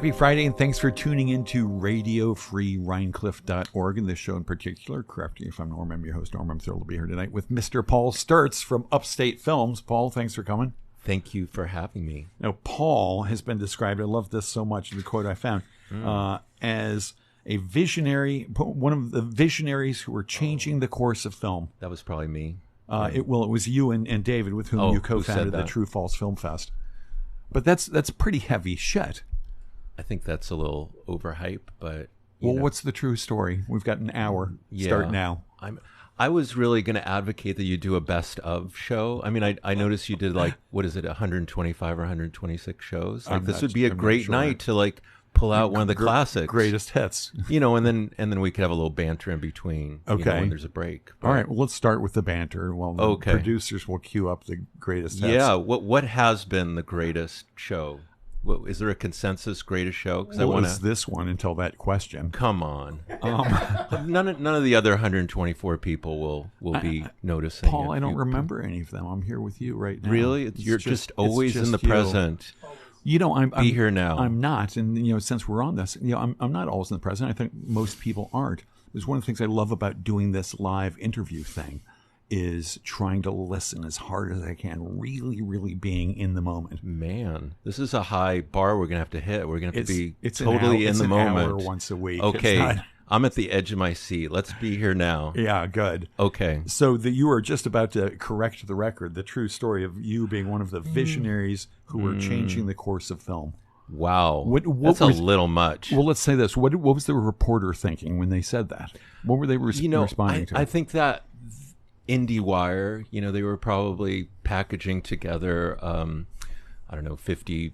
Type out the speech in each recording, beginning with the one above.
Happy Friday, and thanks for tuning into RadioFreeRhinecliff.org and this show in particular. Correct me if I'm Norm. I'm your host, Norm. I'm thrilled to be here tonight with Mr. Paul Sturtz from Upstate Films. Paul, thanks for coming. Thank you for having me. Now, Paul has been described, I love this so much, the quote I found, as a visionary, one of the visionaries who were changing the course of film. That was probably me. It was you and David with whom you co-founded the True False Film Fest. But that's pretty heavy shit. I think that's a little overhype, but what's the true story? We've got an hour. Start now. I was really going to advocate that you do a best of show. I mean, I noticed you did 125 or 126 shows. This would be a great night to pull out one of the classics, greatest hits. And then we could have a little banter in between. Okay, when there's a break. But, all right, well, let's start with the banter. Well, the producers will cue up the greatest hits. Yeah, what has been the greatest show? Is there a consensus greatest show? Well, it was this one until that question. Come on. None of the other 124 people will be noticing. Paul, I don't remember any of them. I'm here with you right now. Really? You're just always in the present. I'm here now. I'm not, and since we're on this, I'm not always in the present. I think most people aren't. There's one of the things I love about doing this live interview thing is trying to listen as hard as I can, really, really being in the moment. Man, this is a high bar we're going to have to hit. We're going to have to be totally in the moment. It's an hour once a week. Okay, I'm at the edge of my seat. Let's be here now. Yeah, good. Okay. So you are just about to correct the record, the true story of you being one of the visionaries who were changing the course of film. Wow. That's a little much. Well, let's say this. What was the reporter thinking when they said that? What were they responding to? I think that IndieWire, they were probably packaging together, 50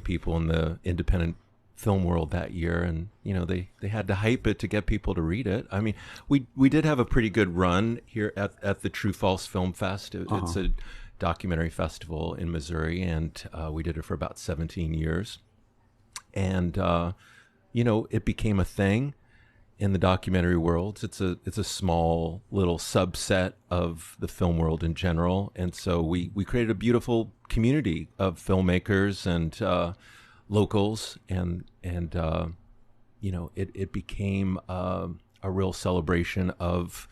people in the independent film world that year, and they had to hype it to get people to read it. I mean, we did have a pretty good run here at the True False Film Fest. It's a documentary festival in Missouri, and we did it for about 17 years, and it became a thing in the documentary world. It's a small little subset of the film world in general, and so we created a beautiful community of filmmakers and locals, and it became a real celebration of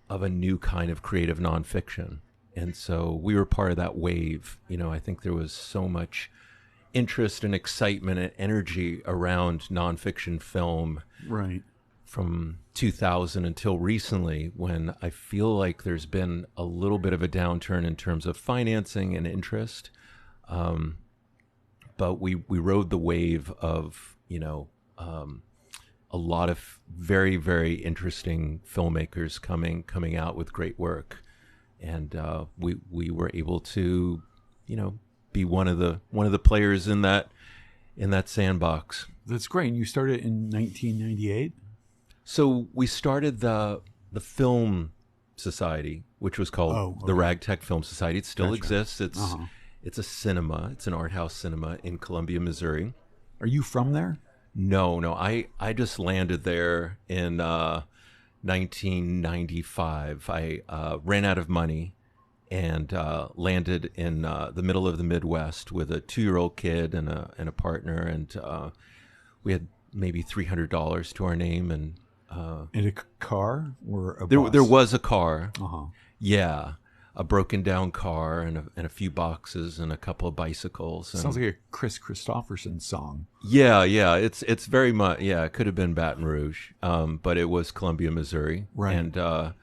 a new kind of creative nonfiction, and so we were part of that wave. I think there was so much interest and excitement and energy around nonfiction film, right, from 2000 until recently, when I feel like there's been a little bit of a downturn in terms of financing and interest. But we rode the wave of a lot of very, very interesting filmmakers coming out with great work, and we were able to be one of the players in that sandbox. That's great. And you started in 1998? So we started the Film Society, which was called the Ragtech Film Society. It still exists. It's a cinema. It's an art house cinema in Columbia, Missouri. Are you from there? No. I just landed there in 1995. I ran out of money and landed in the middle of the Midwest with a 2-year-old kid and a partner, and we had maybe $300 to our name, and in a car or a bus? There was a car. Yeah, a broken down car and a few boxes and a couple of bicycles. Sounds like a Chris Christopherson song. Yeah. It's very much, it could have been Baton Rouge, but it was Columbia, Missouri, right? And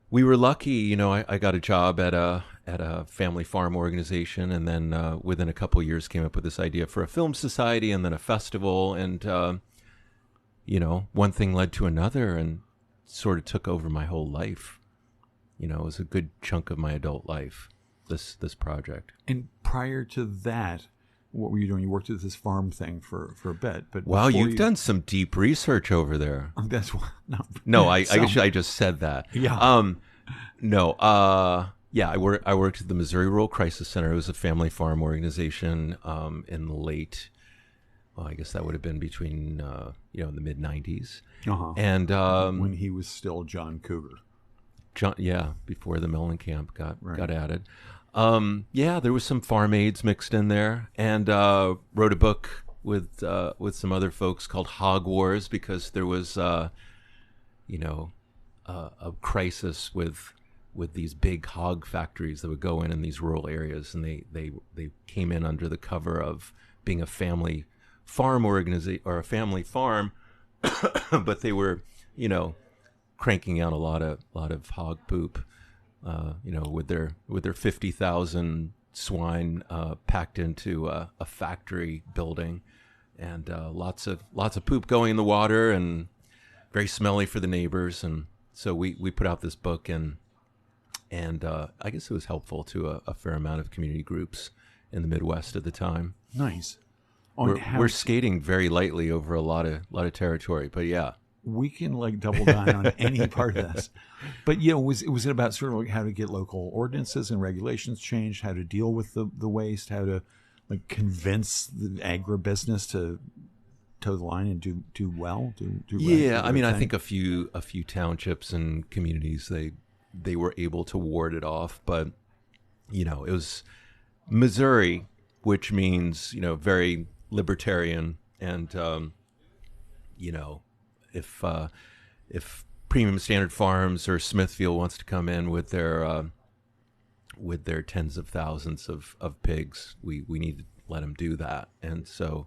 we were lucky, I got a job at a family farm organization, and then within a couple of years came up with this idea for a film society and then a festival, and one thing led to another and sort of took over my whole life. It was a good chunk of my adult life, this project. And prior to that, what were you doing? You worked at this farm thing for a bit, but wow, you've done some deep research over there. That's what. No, I just said that. Yeah. I worked at the Missouri Rural Crisis Center. It was a family farm organization in the late. Well, I guess that would have been between in the mid '90s, and when he was still John Cougar. Before the Mellencamp got added. Yeah, there was some farm aids mixed in there, and wrote a book with some other folks called Hog Wars, because there was a crisis with these big hog factories that would go in these rural areas, and they came in under the cover of being a family farm organization or a family farm, but they were cranking out a lot of hog poop, with their 50,000 swine packed into a factory building, and lots of poop going in the water, and very smelly for the neighbors. And so we put out this book, and I guess it was helpful to a fair amount of community groups in the Midwest at the time. Nice. We're skating very lightly over a lot of territory, but yeah. We can double down on any part of this. But was it about sort of how to get local ordinances and regulations changed, how to deal with the waste, how to convince the agribusiness to toe the line and do well? Yeah, I mean, I think a few townships and communities they were able to ward it off, but it was Missouri, which means very libertarian, and if Premium Standard Farms or Smithfield wants to come in with their tens of thousands of pigs, we need to let them do that. And so,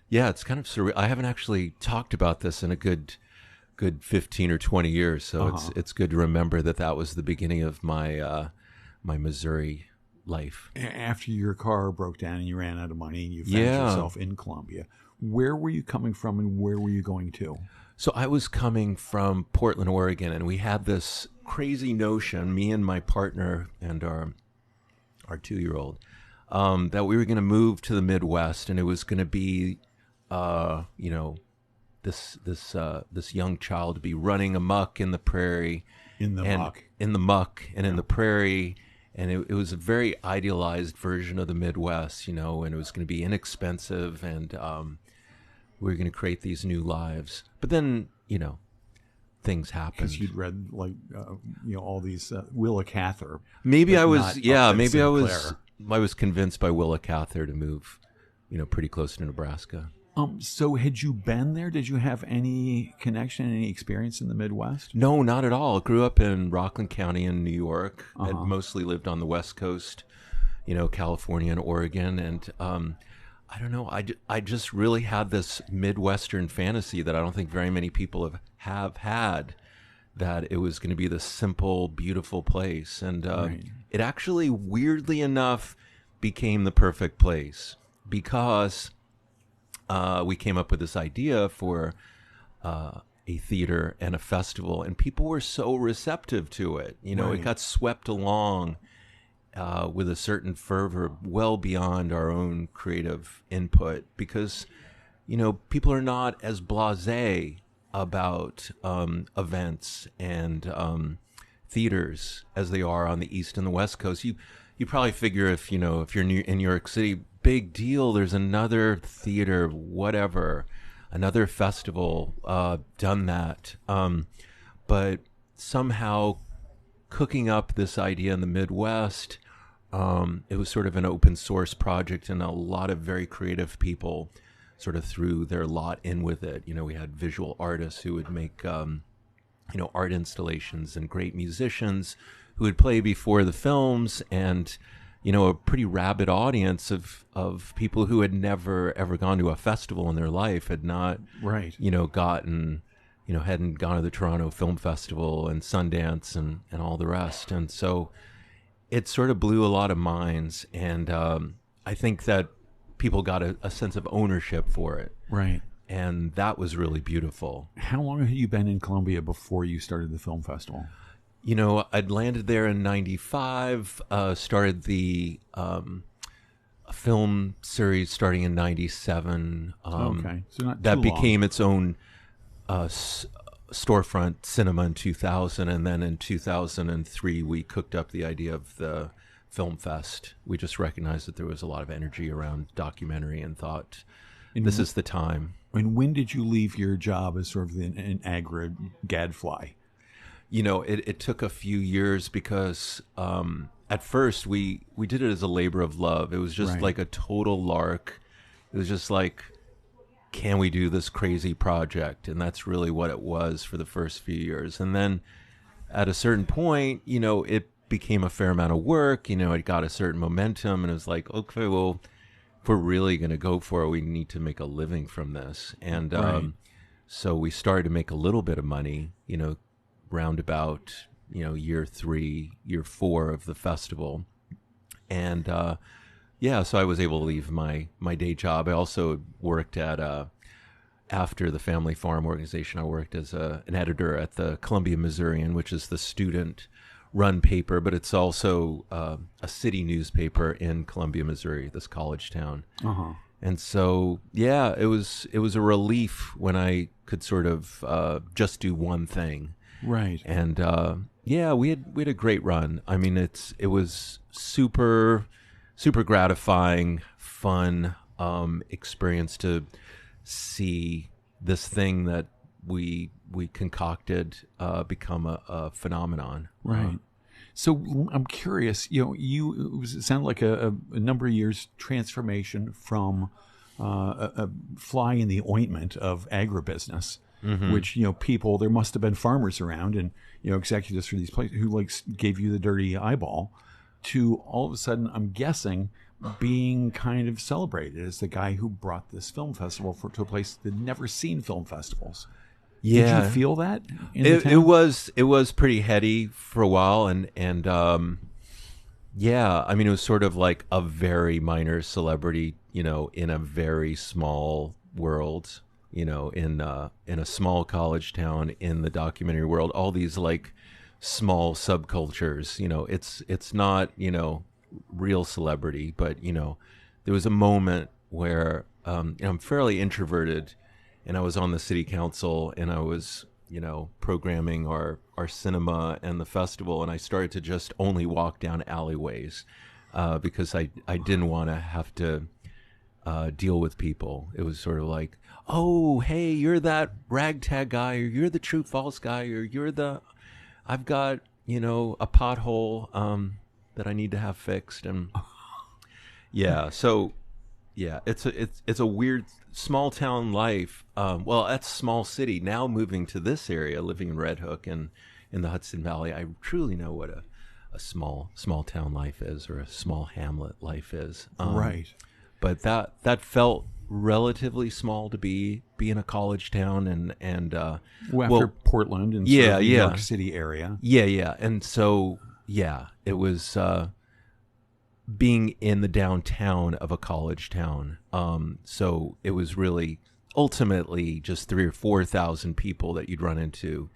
yeah, it's kind of surreal. I haven't actually talked about this in a good 15 or 20 years, so it's good to remember that was the beginning of my my Missouri life. After your car broke down and you ran out of money and you found yourself in Columbia, where were you coming from and where were you going to? So I was coming from Portland, Oregon, and we had this crazy notion, me and my partner and our 2-year-old, that we were going to move to the Midwest, and it was going to be, this young child to be running amok in the prairie, in the muck, and in the prairie, and it was a very idealized version of the Midwest, and it was going to be inexpensive, and we were going to create these new lives. But then, things happened. Because you'd read all these Willa Cather. Maybe I was convinced by Willa Cather to move, pretty close to Nebraska. So had you been there? Did you have any connection, any experience in the Midwest? No, not at all. Grew up in Rockland County in New York. I'd mostly lived on the West Coast, California and Oregon. And I don't know. I just really had this Midwestern fantasy that I don't think very many people have had, that it was going to be this simple, beautiful place. And it actually, weirdly enough, became the perfect place, because we came up with this idea for a theater and a festival, and people were so receptive to it. It got swept along with a certain fervor, well beyond our own creative input, because people are not as blasé about events and theaters as they are on the East and the West Coast. You probably figure if you're in New York City, big deal, there's another theater, whatever, another festival, done that. But somehow cooking up this idea in the Midwest, it was sort of an open source project, and a lot of very creative people sort of threw their lot in with it. We had visual artists who would make, art installations, and great musicians who would play before the films, and a pretty rabid audience of people who had never ever gone to a festival in their life, had not gotten hadn't gone to the Toronto Film Festival and Sundance and all the rest. And so it sort of blew a lot of minds, and I think that people got a sense of ownership for it, right? And that was really beautiful. How long had you been in Columbia before you started the film festival? I'd landed there in 95, started the film series starting in 97. Okay, so not that too became long. its own storefront cinema in 2000, and then in 2003 we cooked up the idea of the Film Fest. We just recognized that there was a lot of energy around documentary and thought, this is the time. And when did you leave your job as sort of an agri gadfly? It took a few years, because at first we did it as a labor of love. It was just Right. like a total lark. It was just like, can we do this crazy project? And that's really what it was for the first few years. And then at a certain point, it became a fair amount of work. It got a certain momentum, and it was like, okay, well, if we're really going to go for it, we need to make a living from this. And Right. so we started to make a little bit of money, round about, year 3, year 4 of the festival. And so I was able to leave my day job. I also worked at, after the Family Farm organization, I worked as an editor at the Columbia Missourian, which is the student-run paper, but it's also a city newspaper in Columbia, Missouri, this college town. Uh-huh. And so, it was a relief when I could sort of just do one thing. Right. And we had a great run. I mean, it was super gratifying, fun experience to see this thing that we concocted become a phenomenon. Right. So I'm curious, it sounded like a number of years transformation from a fly in the ointment of agribusiness, which, people, there must have been farmers around and, executives for these places who gave you the dirty eyeball, to all of a sudden, I'm guessing, being kind of celebrated as the guy who brought this film festival to a place that had never seen film festivals. Yeah. Did you feel that in the It town? it was pretty heady for a while, and I mean, it was sort of like a very minor celebrity, in a very small world, in a small college town in the documentary world. All these like small subcultures, it's not, real celebrity, but there was a moment where I'm fairly introverted, and I was on the city council, and I was programming our cinema and the festival, and I started to just only walk down alleyways because I didn't want to have to deal with people. It was sort of like, oh, hey, you're that ragtag guy, or you're the true false guy, or I've got a pothole that I need to have fixed. And it's a weird small town life. That's small city. Now moving to this area, living in Red Hook and in the Hudson Valley, I truly know what a small town life is, or a small hamlet life is. Right. But that felt relatively small to be in a college town, and After Portland and sort of New York City area. Yeah. And so, it was being in the downtown of a college town. So it was really ultimately just 3,000 or 4,000 people that you'd run into.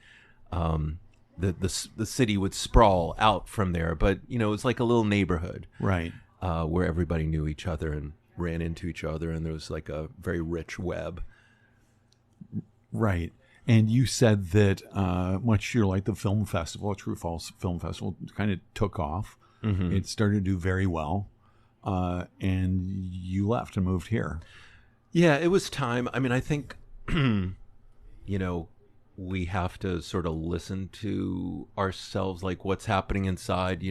The city would sprawl out from there, but it was like a little neighborhood, Right. where everybody knew each other and ran into each other, and there was like a very rich web. Right. And you said that much like the film festival, True False Film Festival, kind of took off. Mm-hmm. It started to do very well. And you left and moved here. Yeah, it was time. I mean, I think, we have to sort of listen to ourselves, like what's happening inside,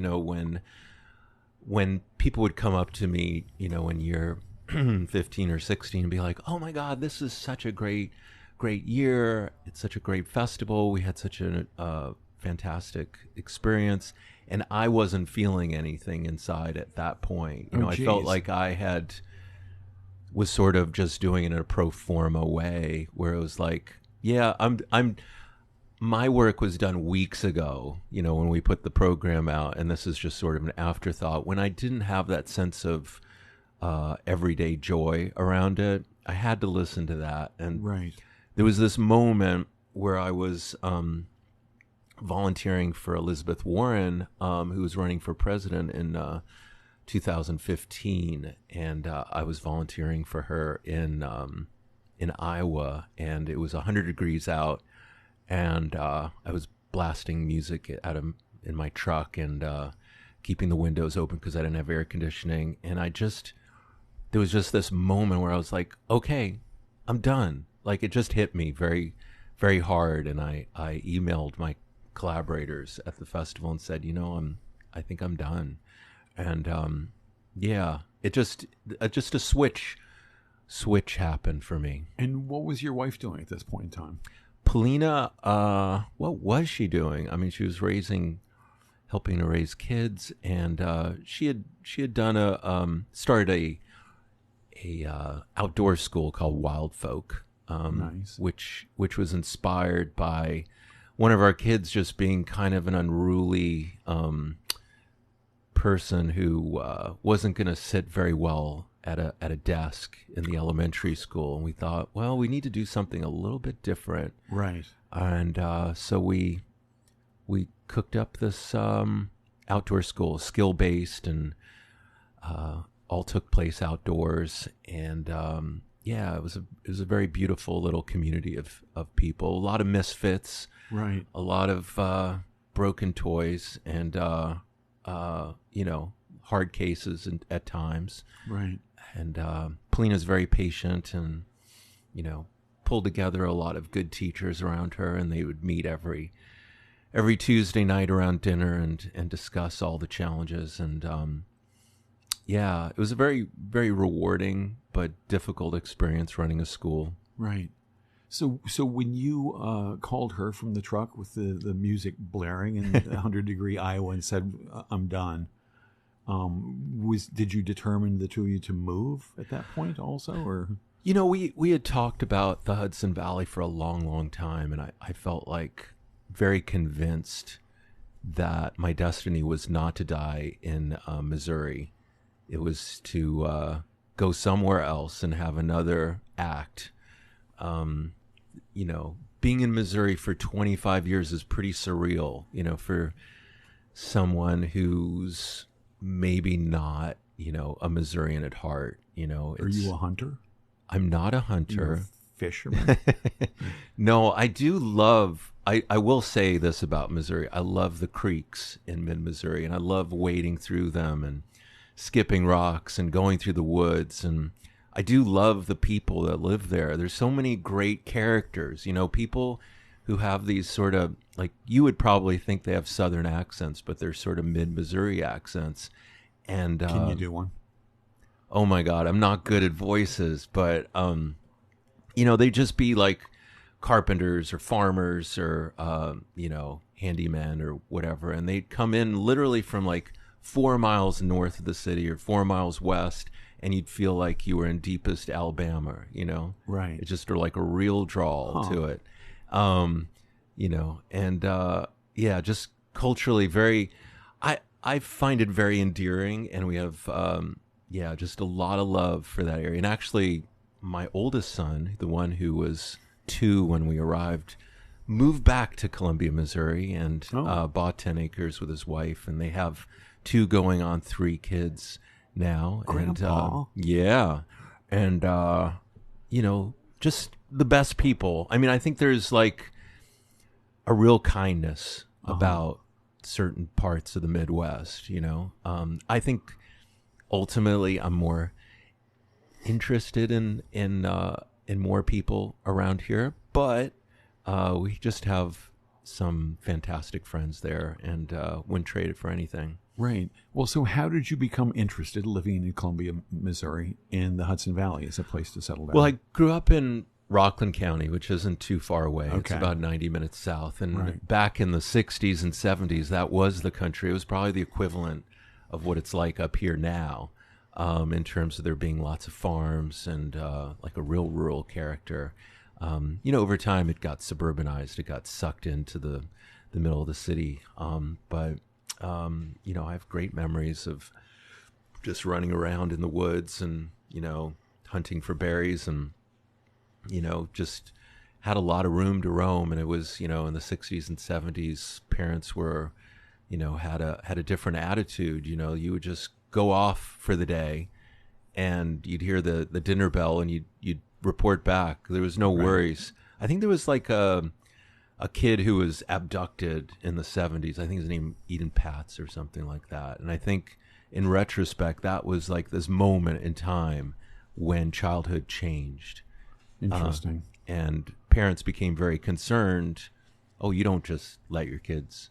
when people would come up to me, when you're 15 or 16 and be like, oh my God, this is such a great year. It's such a great festival. We had such a fantastic experience. And I wasn't feeling anything inside at that point. I felt like I was sort of just doing it in a pro forma way, where it was like, my work was done weeks ago, when we put the program out, and this is just sort of an afterthought. When I didn't have that sense of everyday joy around it, I had to listen to that. And Right. there was this moment where I was volunteering for Elizabeth Warren, who was running for president in 2015, and I was volunteering for her in Iowa, and it was 100 degrees out, and I was blasting music in my truck and keeping the windows open because I didn't have air conditioning, and there was just this moment where I was like, okay, I'm done. Like, it just hit me very, very hard, and I emailed my collaborators at the festival and said, I'm done. And yeah, it just a switch happened for me. And what was your wife doing at this point in time? Polina, what was she doing? I mean, she was helping to raise kids, and she had done started a outdoor school called Wild Folk, Nice. which was inspired by one of our kids just being kind of an unruly person who wasn't going to sit very well at a desk in the elementary school, and we thought, well, we need to do something a little bit different, Right. and so we cooked up this outdoor school, skill based, and all took place outdoors, and yeah, it was a very beautiful little community of people, a lot of misfits, Right. a lot of broken toys, and hard cases at times. Right. And Polina's very patient, and pulled together a lot of good teachers around her, and they would meet every Tuesday night around dinner and discuss all the challenges. And yeah, it was a very, very rewarding but difficult experience running a school. Right. So when you called her from the truck with the music blaring in 100-degree Iowa and said, "I'm done," did you determine the two of you to move at that point also, or? We had talked about the Hudson Valley for a long, long time, and I felt like very convinced that my destiny was not to die in Missouri. It was to go somewhere else and have another act. Being in Missouri for 25 years is pretty surreal, for someone who's maybe not, a Missourian at heart. Are you a hunter? I'm not a hunter. You're a fisherman? No, I do love, I will say this about Missouri. I love the creeks in mid-Missouri, and I love wading through them and skipping rocks and going through the woods. And I do love the people that live there. There's so many great characters, people who have these sort of, like, you would probably think they have Southern accents, but they're sort of mid-Missouri accents. And Can you do one? oh my God, I'm not good at voices, but they just be like carpenters or farmers or handymen or whatever, and they'd come in literally from like 4 miles north of the city or 4 miles west, and you'd feel like you were in deepest Alabama. Right. It's just like a real drawl to it, yeah, just culturally very. I find it very endearing, and we have just a lot of love for that area. And actually, my oldest son, the one who was 2 when we arrived, moved back to Columbia, Missouri, and bought 10 acres with his wife, and they have 2 going on 3 kids now. Grandpa. And yeah, and just the best people. I mean, I think there's like a real kindness about certain parts of the Midwest. I think ultimately I'm more interested in more people around here, but we just have some fantastic friends there, and wouldn't trade it for anything. Right. Well, so how did you become interested living in Columbia, Missouri, in the Hudson Valley as a place to settle down? Well, I grew up in Rockland County, which isn't too far away. Okay. It's about 90 minutes south. And Right. back in the 60s and 70s, that was the country. It was probably the equivalent of what it's like up here now, in terms of there being lots of farms and like a real rural character. Over time, it got suburbanized. It got sucked into the middle of the city. But I have great memories of just running around in the woods and, hunting for berries, and, just had a lot of room to roam. And it was, in the 60s and 70s, parents were, had a different attitude. You would just go off for the day, and you'd hear the dinner bell, and you'd report back. There was no worries. I think there was like a kid who was abducted in the 70s. I think his name Eden Patz or something like that. And I think in retrospect, that was like this moment in time when childhood changed. Interesting. And parents became very concerned. Oh, you don't just let your kids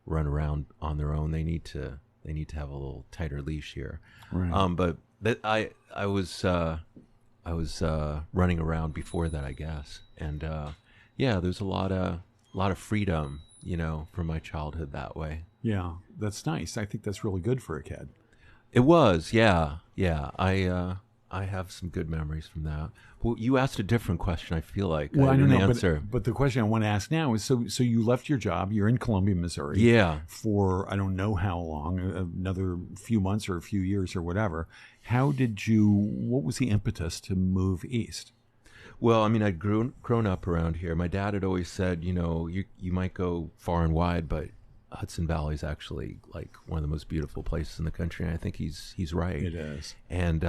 run around on their own. They need to they need to have a little tighter leash here. Right. But that I was running around before that, I guess, and yeah, there's a lot of freedom, from my childhood that way. Yeah, that's nice. I think that's really good for a kid. It was, yeah. I have some good memories from that. Well, you asked a different question, I feel like. Well, I don't didn't know, answer. but the question I want to ask now is, so you left your job, you're in Columbia, Missouri. Yeah. For, I don't know how long, another few months or a few years or whatever. What was the impetus to move east? Well, I mean, I'd grown up around here. My dad had always said, you might go far and wide, but Hudson Valley is actually like one of the most beautiful places in the country, and I think he's right. It is. And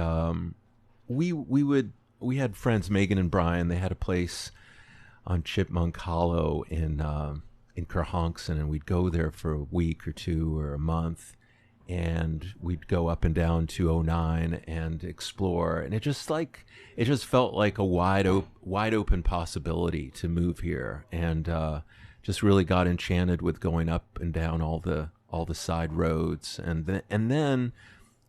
we had friends, Megan and Brian. They had a place on Chipmunk Hollow in Kerhonkson, and we'd go there for a week or two or a month, and we'd go up and down 209 and explore. And it just felt like a wide open possibility to move here, and just really got enchanted with going up and down all the side roads, and then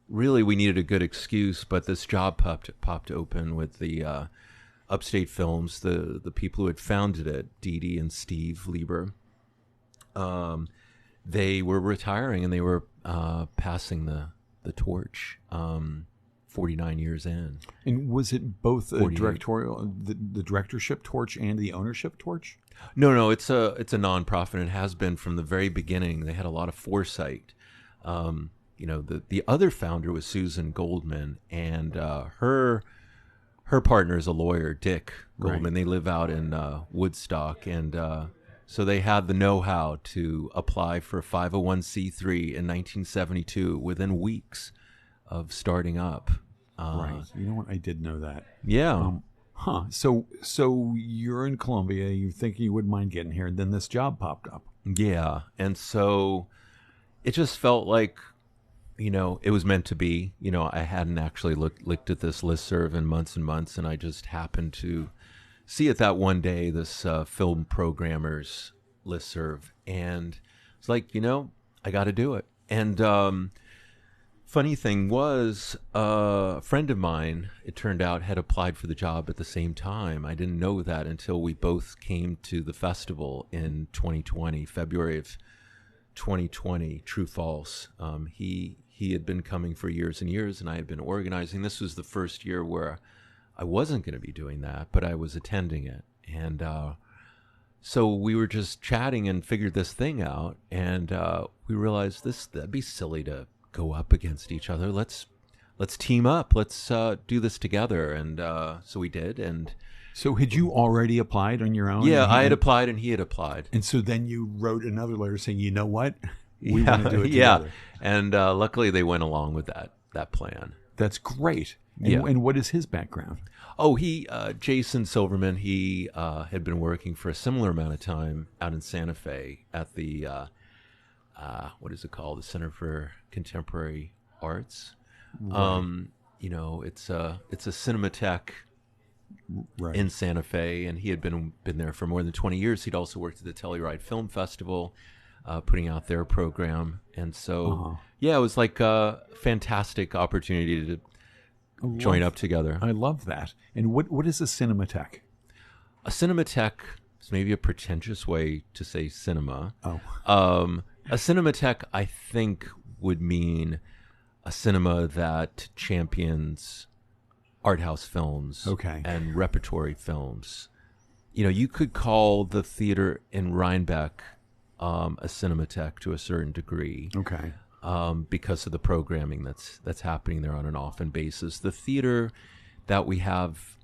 really we needed a good excuse, but this job popped open with the Upstate Films, the people who had founded it, Dee Dee and Steve Lieber. They were retiring, and they were passing the torch 49 years in. And was it both a 48. directorial, the directorship torch and the ownership torch? No, it's a nonprofit, and it has been from the very beginning. They had a lot of foresight. The other founder was Susan Goldman, and her partner is a lawyer, Dick Goldman. Right. They live out in Woodstock, and so they had the know-how to apply for a 501c3 in 1972 within weeks of starting up. Right. You know what? I did know that. Yeah. So you're in Columbia. You think you wouldn't mind getting here, and then this job popped up. Yeah, and so it just felt like, it was meant to be. I hadn't actually looked at this listserv in months and months, and I just happened to see it that one day, this film programmers listserv, and it's like, I got to do it. And funny thing was, a friend of mine, it turned out, had applied for the job at the same time. I didn't know that until we both came to the festival in 2020, February of 2020, True False. He had been coming for years and years, and I had been organizing. This was the first year where I wasn't going to be doing that, but I was attending it. And so we were just chatting and figured this thing out, and we realized that'd be silly to go up against each other. Let's team up. Let's do this together. And so we did. And so had you already applied on your own? Yeah, I had applied and he had applied. And so then you wrote another letter saying, you know what? We want to do it together. And luckily they went along with that plan. That's great. And what is his background? Oh, Jason Silverman, he had been working for a similar amount of time out in Santa Fe at the, what is it called? The Center for Contemporary Arts. Right. It's a Cinematheque in Santa Fe, and he had been there for more than 20 years. He'd also worked at the Telluride Film Festival, putting out their program. And so, it was like a fantastic opportunity to join up together. I love that. And what is a Cinematheque? A Cinematheque is maybe a pretentious way to say cinema. Oh. A Cinematheque, I think, would mean a cinema that champions art house films and repertory films. You could call the theater in Rhinebeck a Cinematheque to a certain degree. Okay. Because of the programming that's happening there on an often basis. The theater that we have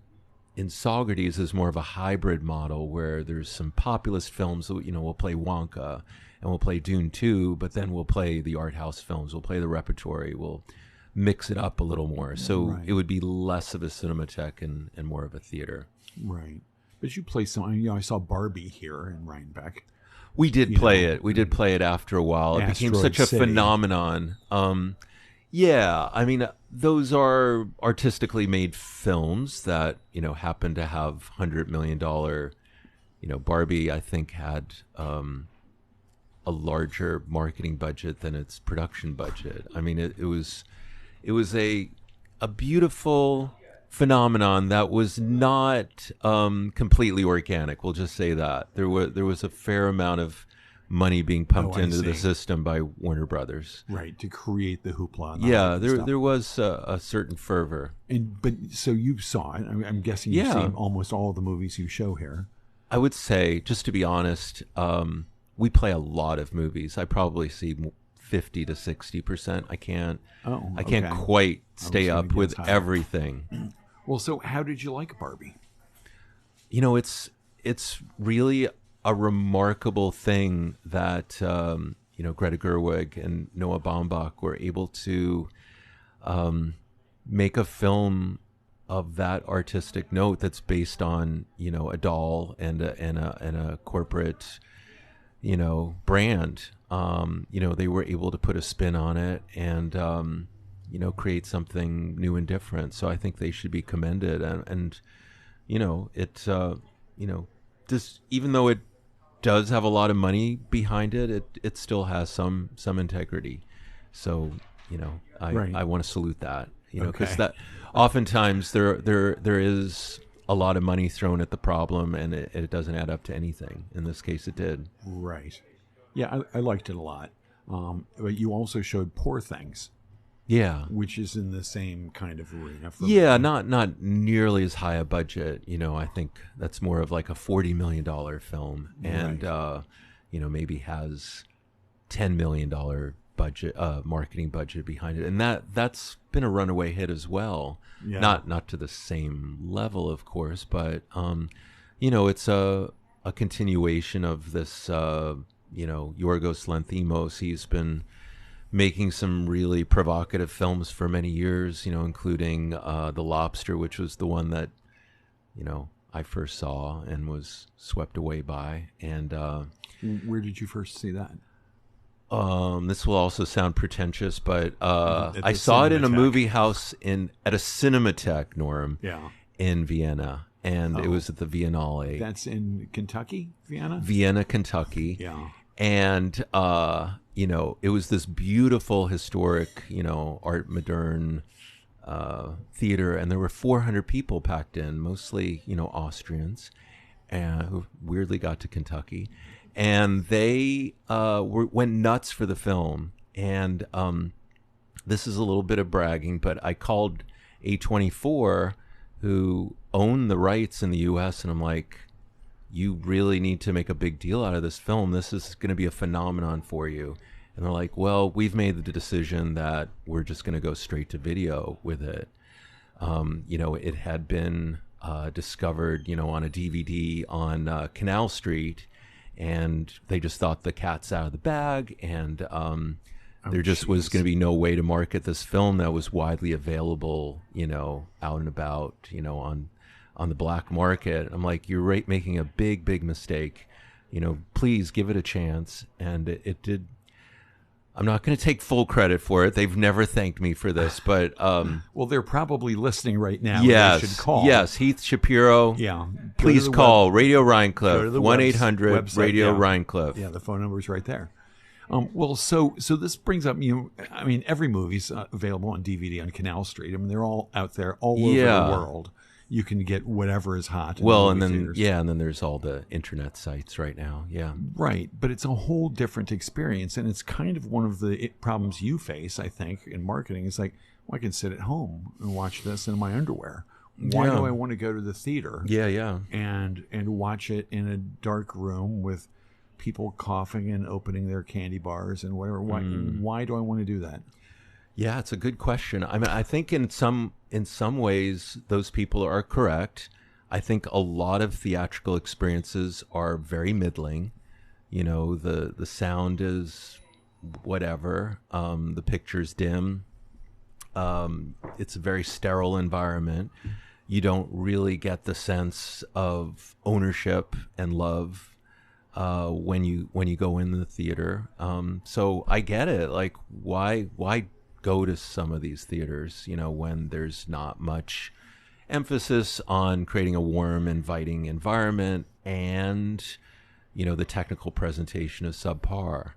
in Saugerties is more of a hybrid model where there's some populist films. We'll play Wonka and we'll play Dune 2, but then we'll play the art house films. We'll play the repertory. We'll mix it up a little more. So it would be less of a Cinematheque and more of a theater. Right. But you play some, I saw Barbie here in Rhinebeck. We did play it. We did play it after a while. It became such a phenomenon. Those are artistically made films that, happen to have $100 million. Barbie, I think, had a larger marketing budget than its production budget. I mean, it was a beautiful phenomenon that was not completely organic. We'll just say that there was a fair amount of money being pumped into the system by Warner Brothers, right, to create the hoopla. Yeah, there was a certain fervor. But so you saw it. I'm guessing you've seen almost all of the movies you show here. I would say, just to be honest, we play a lot of movies. I probably see 50 to 60%. I can't quite stay up with everything. Well, so how did you like Barbie? You know, it's really a remarkable thing that Greta Gerwig and Noah Baumbach were able to make a film of that artistic note that's based on a doll and a corporate brand. They were able to put a spin on it and create something new and different. So I think they should be commended. And this, even though it does have a lot of money behind it, it still has some integrity. So I want to salute that. Because that oftentimes there is a lot of money thrown at the problem and it doesn't add up to anything. In this case, it did. Right. Yeah, I liked it a lot. But you also showed Poor Things. Yeah. Which is in the same kind of arena. Not nearly as high a budget. I think that's more of like a $40 million film. And, maybe has $10 million budget, marketing budget behind it. And that's been a runaway hit as well. Yeah. Not to the same level, of course, but, it's a continuation of this, Yorgos Lanthimos. He's been making some really provocative films for many years, including The Lobster, which was the one that, I first saw and was swept away by. And where did you first see that? This will also sound pretentious, but I saw it in a movie house at a Cinematheque, Norm, in Vienna. And it was at the Viennale. That's in Kentucky, Vienna? Vienna, Kentucky. Yeah. And, it was this beautiful, historic, art moderne theater. And there were 400 people packed in, mostly, Austrians, who weirdly got to Kentucky. And they went nuts for the film. And this is a little bit of bragging, but I called A24, who own the rights in the U.S., and I'm like, you really need to make a big deal out of this film. This is going to be a phenomenon for you. And they're like, well, we've made the decision that we're just going to go straight to video with it. It had been discovered, on a DVD on Canal Street, and they just thought the cat's out of the bag, and there just was going to be no way to market this film that was widely available, out and about, on the black market. I'm like, you're making a big mistake. Please give it a chance. And it did. I'm not going to take full credit for it. They've never thanked me for this, but well, they're probably listening right now. Yes, they should call. Yes, Heath Shapiro. Yeah, please call Radio Rhinecliff 1-800 Radio Rhinecliff. Yeah, the phone number is right there. Well, so this brings up, every movie's available on DVD on Canal Street. They're all out there all over the world. You can get whatever is hot. And then there's all the internet sites right now. Yeah, right. But it's a whole different experience, and it's kind of one of the problems you face, I think, in marketing. It's like, well, I can sit at home and watch this in my underwear. Why do I want to go to the theater? Yeah. And watch it in a dark room with people coughing and opening their candy bars and whatever. Why do I want to do that? Yeah, it's a good question. I think in some ways those people are correct. I think a lot of theatrical experiences are very middling. The sound is whatever. The picture's dim. It's a very sterile environment. You don't really get the sense of ownership and love when you go in the theater. So I get it. Like, why go to some of these theaters, when there's not much emphasis on creating a warm, inviting environment and, the technical presentation is subpar.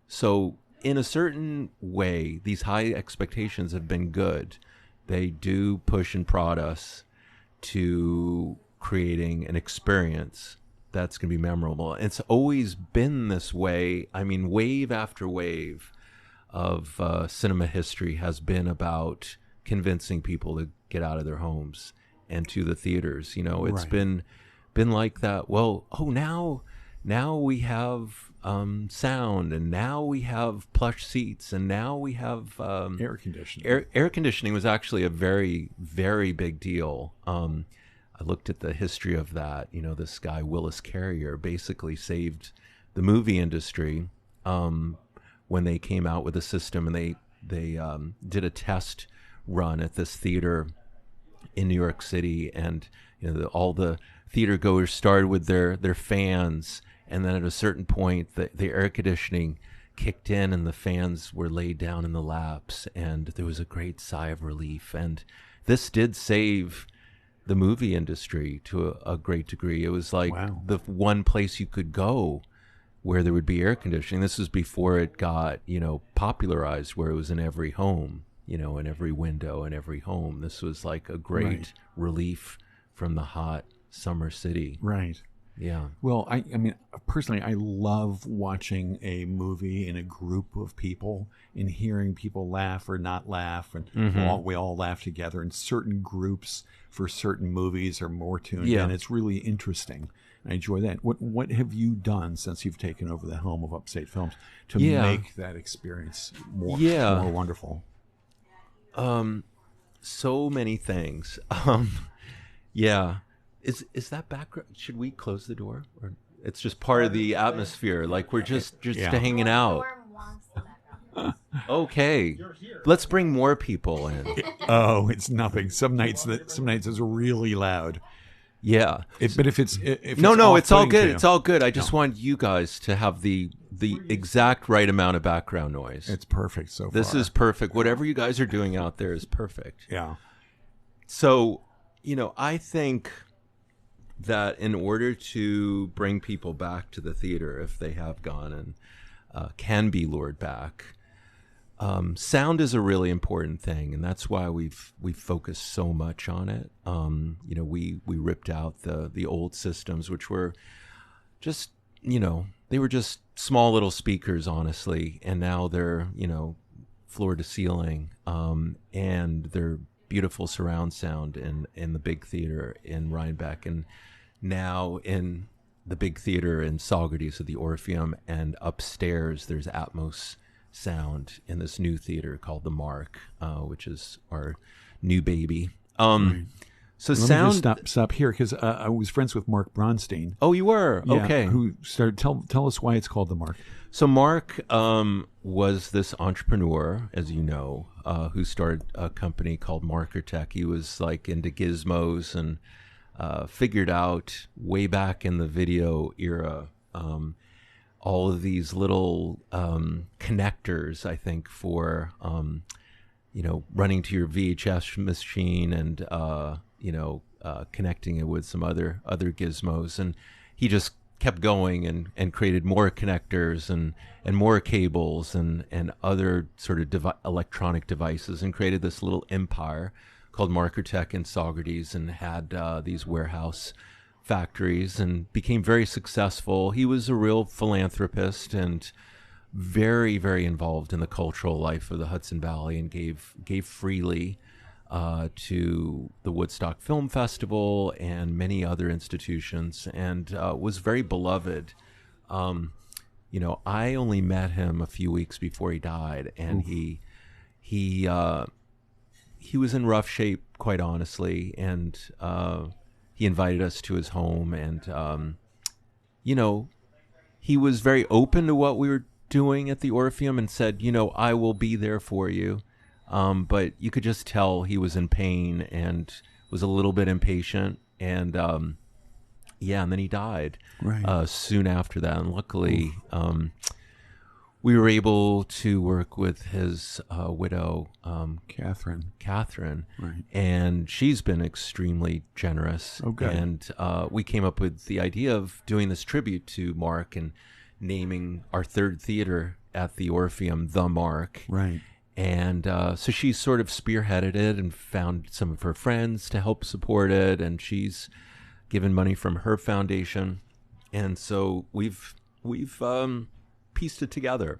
So in a certain way, these high expectations have been good. They do push and prod us to creating an experience that's going to be memorable. It's always been this way. I mean, wave after wave of cinema history has been about convincing people to get out of their homes and to the theaters. It's been like that. Well, now we have sound, and now we have plush seats, and now we have air conditioning. Air conditioning was actually a very, very big deal. I looked at the history of that. This guy, Willis Carrier, basically saved the movie industry when they came out with a system, and they did a test run at this theater in New York City, and all the theater goers started with their fans, and then at a certain point the air conditioning kicked in and the fans were laid down in the laps, and there was a great sigh of relief. And this did save the movie industry to a great degree. It was like the one place you could go where there would be air conditioning. This was before it got popularized, where it was in every home, in every window, in every home. This was like a great relief from the hot summer city. Right. Yeah. Well, I mean, personally, I love watching a movie in a group of people and hearing people laugh or not laugh, and we all laugh together. And certain groups for certain movies are more tuned in. It's really interesting. I enjoy that. What have you done since you've taken over the helm of Upstate Films to make that experience more wonderful? So many things. Is that background? Should we close the door, or it's just part of the atmosphere? Like we're just hanging out. Okay, let's bring more people in. Oh, it's nothing. Some nights it's really loud. Yeah, but if it's it's all good. It's all good. I just want you guys to have the exact right amount of background noise. It's perfect so far. This is perfect. Whatever you guys are doing out there is perfect. Yeah. So, I think that in order to bring people back to the theater, if they have gone and can be lured back, sound is a really important thing, and that's why we've focused so much on it. We ripped out the old systems, which were just they were just small little speakers, honestly, and now they're floor to ceiling, and they're beautiful surround sound in the big theater in Rhinebeck, and now in the big theater in Saugerties at the Orpheum, and upstairs there's Atmos sound in this new theater called the Mark, which is our new baby. So Let sound. me just stop here, because I was friends with Mark Bronstein. Oh, you were? Okay. Who started? Tell us why it's called the Mark. So Mark was this entrepreneur, as you know, who started a company called Marker Tech. He was like into gizmos and figured out way back in the video era all of these little connectors, I think, for running to your VHS machine and connecting it with some other gizmos. And he just kept going and created more connectors and more cables and other sort of electronic devices, and created this little empire called Marker Tech in Saugerties, and had these warehouse factories, and became very successful. He was a real philanthropist and very, very involved in the cultural life of the Hudson Valley, and gave freely to the Woodstock Film Festival and many other institutions, and was very beloved. I only met him a few weeks before he died, and he was in rough shape, quite honestly, and he invited us to his home, and he was very open to what we were doing at the Orpheum, and said, I will be there for you. But you could just tell he was in pain and was a little bit impatient, and and then he died soon after that. And luckily, we were able to work with his widow, Catherine, Right. and she's been extremely generous. Oh, good. And we came up with the idea of doing this tribute to Mark and naming our third theater at the Orpheum The Mark. Right. And so she sort of spearheaded it and found some of her friends to help support it, and she's given money from her foundation. And so we've pieced it together.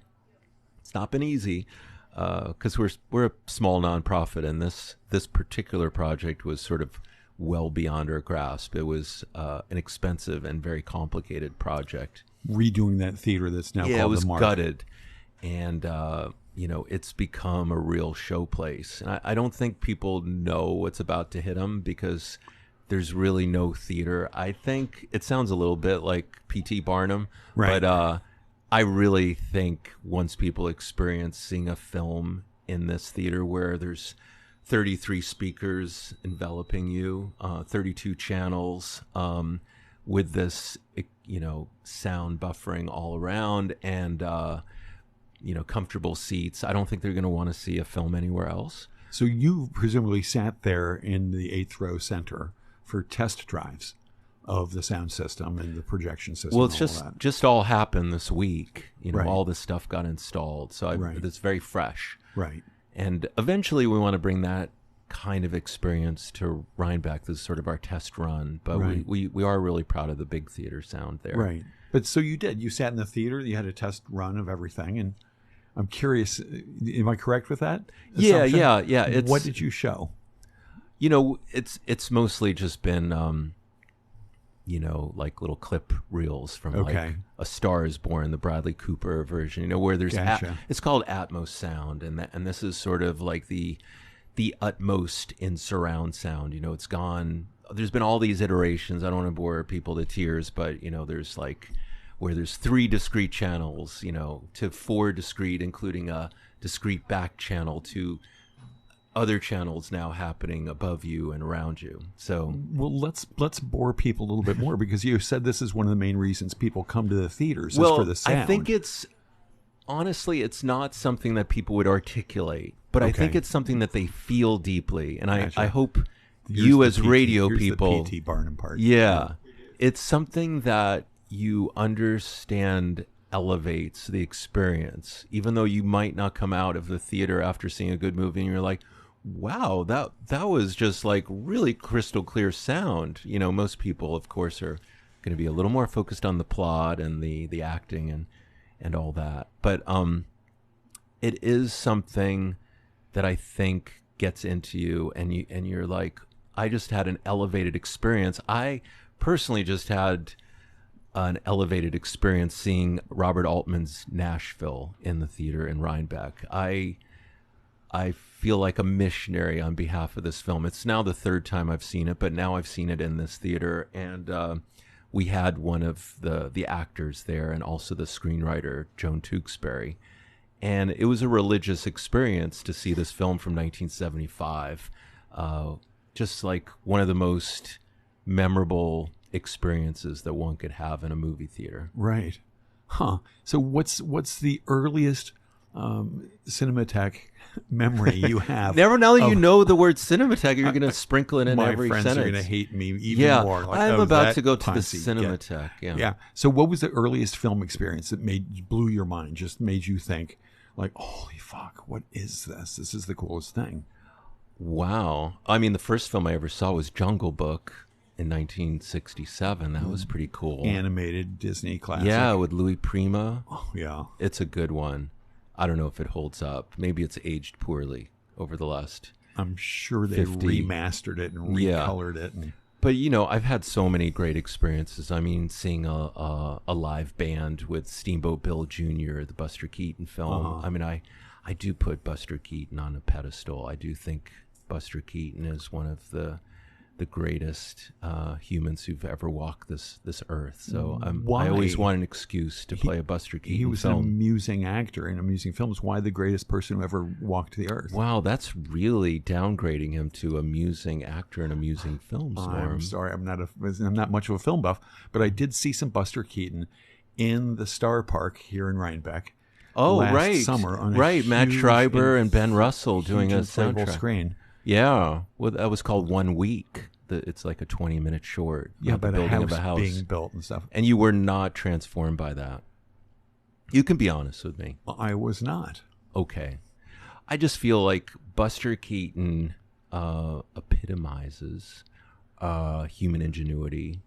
It's not been easy because we're a small nonprofit, and this particular project was sort of well beyond our grasp. It was an expensive and very complicated project. Redoing that theater that's now called it was the Mark. gutted, and it's become a real showplace. And I don't think people know what's about to hit them because there's really no theater. I think it sounds a little bit like P.T. Barnum, Right. but I really think once people experience seeing a film in this theater where there's 33 speakers enveloping you, 32 channels, with this, sound buffering all around and, comfortable seats, I don't think they're going to want to see a film anywhere else. So you presumably sat there in the 8th row center for test drives of the sound system and the projection system. Well, it's just all happened this week. Right. All this stuff got installed. So it's very fresh. Right. And eventually we want to bring that kind of experience to Rhinebeck. This is sort of our test run. But Right. we are really proud of the big theater sound there. Right. But so you did. You sat in the theater. You had a test run of everything. And I'm curious, am I correct with that? Yeah. What did you show? It's mostly just been, like little clip reels from like A Star Is Born, the Bradley Cooper version, where there's, it's called Atmos sound. And this is sort of like the utmost in surround sound. It's gone, there's been all these iterations. I don't want to bore people to tears, but, there's like where there's 3 discrete channels, to 4 discrete, including a discrete back channel to other channels now happening above you and around you. So, well, let's bore people a little bit more because you said this is one of the main reasons people come to the theaters is for the sound. I think honestly, it's not something that people would articulate, but I think it's something that they feel deeply. And I hope you as radio people, the P.T. Barnum part. Yeah, it's something that you understand elevates the experience, even though you might not come out of the theater after seeing a good movie and you're like, wow, that was just like really crystal clear sound. Most people, of course, are going to be a little more focused on the plot and the acting and all that. But it is something that I think gets into you and you're like, I just had an elevated experience. I personally just had an elevated experience seeing Robert Altman's Nashville in the theater in Rhinebeck. I feel like a missionary on behalf of this film. It's now the 3rd time I've seen it, but now I've seen it in this theater. And we had one of the actors there and also the screenwriter, Joan Tewksbury. And it was a religious experience to see this film from 1975. Just like one of the most memorable experiences that one could have in a movie theater. Right. Huh. So what's the earliest Cinematheque memory you have? Now that you know the word Cinematheque, you're going to sprinkle it in every sentence. My friends are going to hate me even more. Like, I'm about to go to the Cinematheque. Yeah. So what was the earliest film experience that blew your mind, just made you think, like, holy fuck, what is this? This is the coolest thing. Wow. I mean, the first film I ever saw was Jungle Book in 1967. That was pretty cool. Animated Disney classic. Yeah, with Louis Prima. Oh, yeah. It's a good one. I don't know if it holds up. Maybe it's aged poorly over the last I'm sure they 50. Remastered it and recolored it. But, I've had so many great experiences. I mean, seeing a live band with Steamboat Bill Jr., the Buster Keaton film. I mean, I do put Buster Keaton on a pedestal. I do think Buster Keaton is one of the greatest humans who've ever walked this earth. So I always want an excuse to play a Buster Keaton film. He was an amusing actor in amusing films. Why the greatest person who ever walked the earth? Wow, that's really downgrading him to amusing actor in amusing films. I'm sorry, I'm not much of a film buff, but I did see some Buster Keaton in the Star Park here in Rhinebeck. last summer on a Matt huge Schreiber and Ben Russell doing a inflatable soundtrack. screen. Yeah, well, that was called 1 Week. It's like a 20-minute short. Yeah, about but the building of a house being built and stuff. And you were not transformed by that. You can be honest with me. I was not. Okay. I just feel like Buster Keaton epitomizes human ingenuity,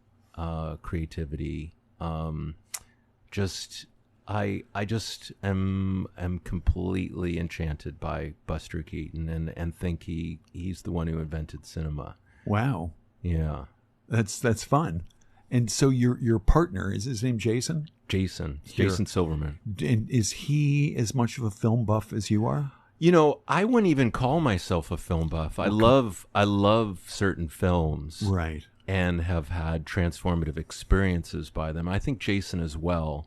creativity. I just am completely enchanted by Buster Keaton and think he's the one who invented cinema. Wow. Yeah. That's fun. And so your partner, is his name Jason? Jason Here. Jason Silverman. And is he as much of a film buff as you are? I wouldn't even call myself a film buff. I love certain films. Right. And have had transformative experiences by them. I think Jason as well.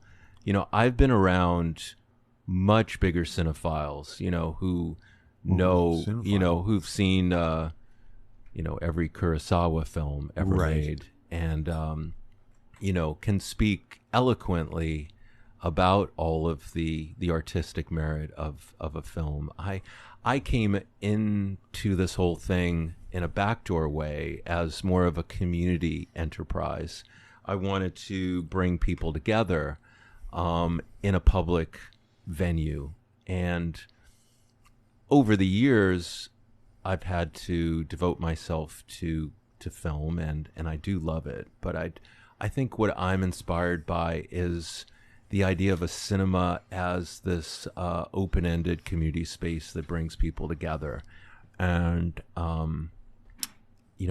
I've been around much bigger cinephiles, who know, who've seen, every Kurosawa film ever made, and, can speak eloquently about all of the artistic merit of a film. I came into this whole thing in a backdoor way as more of a community enterprise. I wanted to bring people together in a public venue. And over the years, I've had to devote myself to film, and I do love it. But I think what I'm inspired by is the idea of a cinema as this open-ended community space that brings people together. And,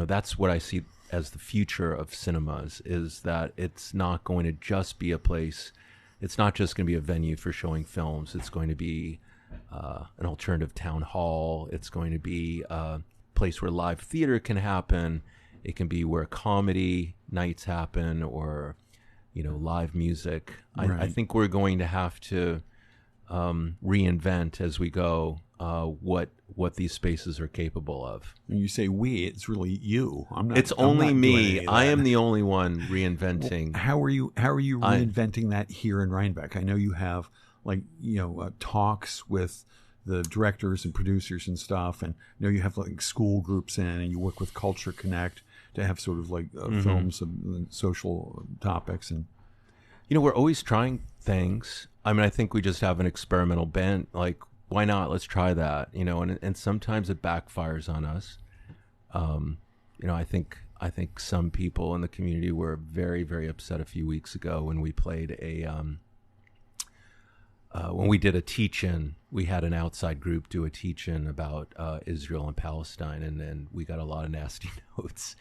that's what I see as the future of cinemas, is that it's not going to just be a place. It's not just going to be a venue for showing films. It's going to be an alternative town hall. It's going to be a place where live theater can happen. It can be where comedy nights happen, or live music. Right. I think we're going to have to reinvent as we go what these spaces are capable of. When you say we, it's really you. It's only me. I am the only one reinventing. Well, how are you reinventing that here in Rhinebeck? I know you have talks with the directors and producers and stuff, and I know you have like school groups in, and you work with Culture Connect to have sort of like films and social topics. And we're always trying things. I mean, I think we just have an experimental bent. Like, why not? Let's try that. And sometimes it backfires on us. I think some people in the community were very, very upset a few weeks ago when we played when we did a teach-in. We had an outside group do a teach-in about Israel and Palestine, and then we got a lot of nasty notes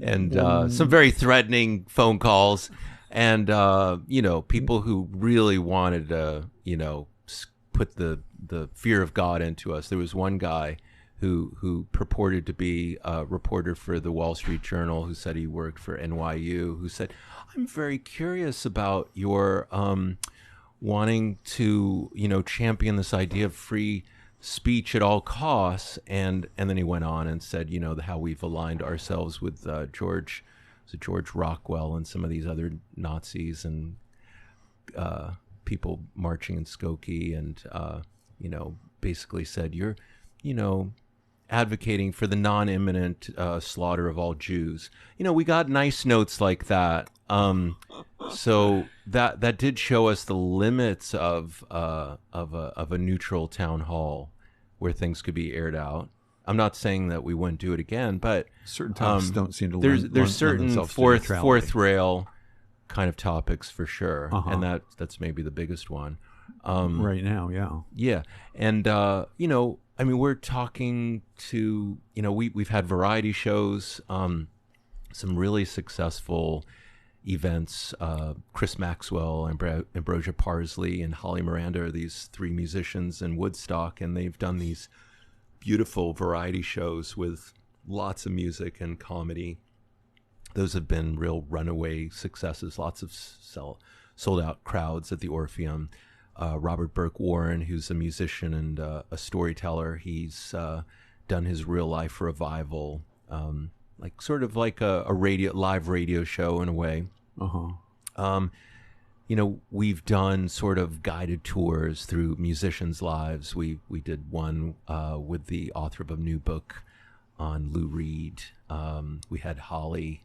and some very threatening phone calls, and people who really wanted to put the fear of God into us. There was one guy who purported to be a reporter for the Wall Street Journal, who said he worked for NYU, who said, "I'm very curious about your wanting to, champion this idea of free speech at all costs." And then he went on and said, how we've aligned ourselves with George Rockwell and some of these other Nazis and people marching in Skokie, and basically said, you're advocating for the non-imminent slaughter of all Jews. We got nice notes like that. So that did show us the limits of a neutral town hall where things could be aired out. I'm not saying that we wouldn't do it again, but certain topics don't seem to. There's certain fourth rail kind of topics for sure, and that's maybe the biggest one right now. Yeah, and we're talking to we've had variety shows, some really successful events. Chris Maxwell, Ambrosia Parsley, and Holly Miranda are these three musicians in Woodstock, and they've done these beautiful variety shows with lots of music and comedy. Those have been real runaway successes, lots of sold out crowds at the Orpheum. Robert Burke Warren, who's a musician and a storyteller, he's done his real life revival, like a live radio show in a way. we've done sort of guided tours through musicians' lives. We did one with the author of a new book on Lou Reed. We had Holly,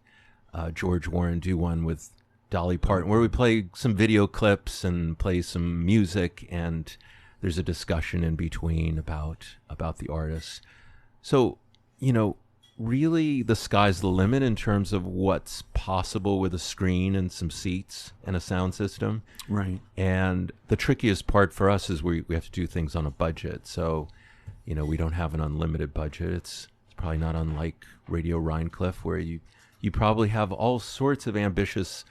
George Warren do one with Dolly Parton, where we play some video clips and play some music, and there's a discussion in between about the artists. So, really the sky's the limit in terms of what's possible with a screen and some seats and a sound system. Right. And the trickiest part for us is we have to do things on a budget. So, we don't have an unlimited budget. It's probably not unlike Radio Rhinecliff, where you probably have all sorts of ambitious,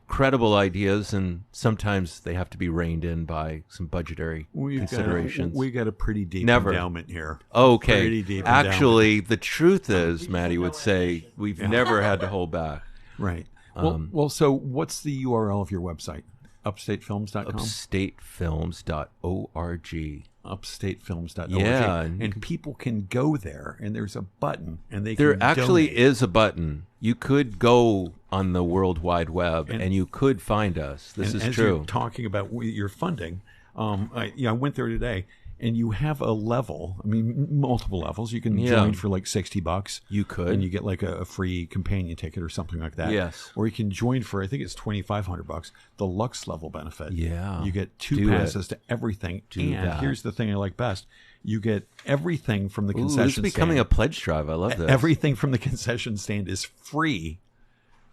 credible ideas, and sometimes they have to be reined in by some budgetary considerations. We got a pretty deep endowment here. Okay. Pretty deep Actually, the truth is, Matty would say, we've never had to hold back. Right. Well, so what's the URL of your website? UpstateFilms.com? UpstateFilms.org. UpstateFilms.org. Yeah. And people can go there, and there's a button, and they There can actually donate. is a button. You could go on the World Wide Web, and you could find us. This is as true. You're talking about your funding, I went there today, and you have a level. I mean, multiple levels. You can join for like $60. You could, and you get like a free companion ticket or something like that. Yes. Or you can join for, I think it's $2,500. The Lux level benefit. Yeah. You get two passes to everything. Here's the thing I like best. You get everything from the concession stand. This is becoming a pledge drive. I love this. Everything from the concession stand is free.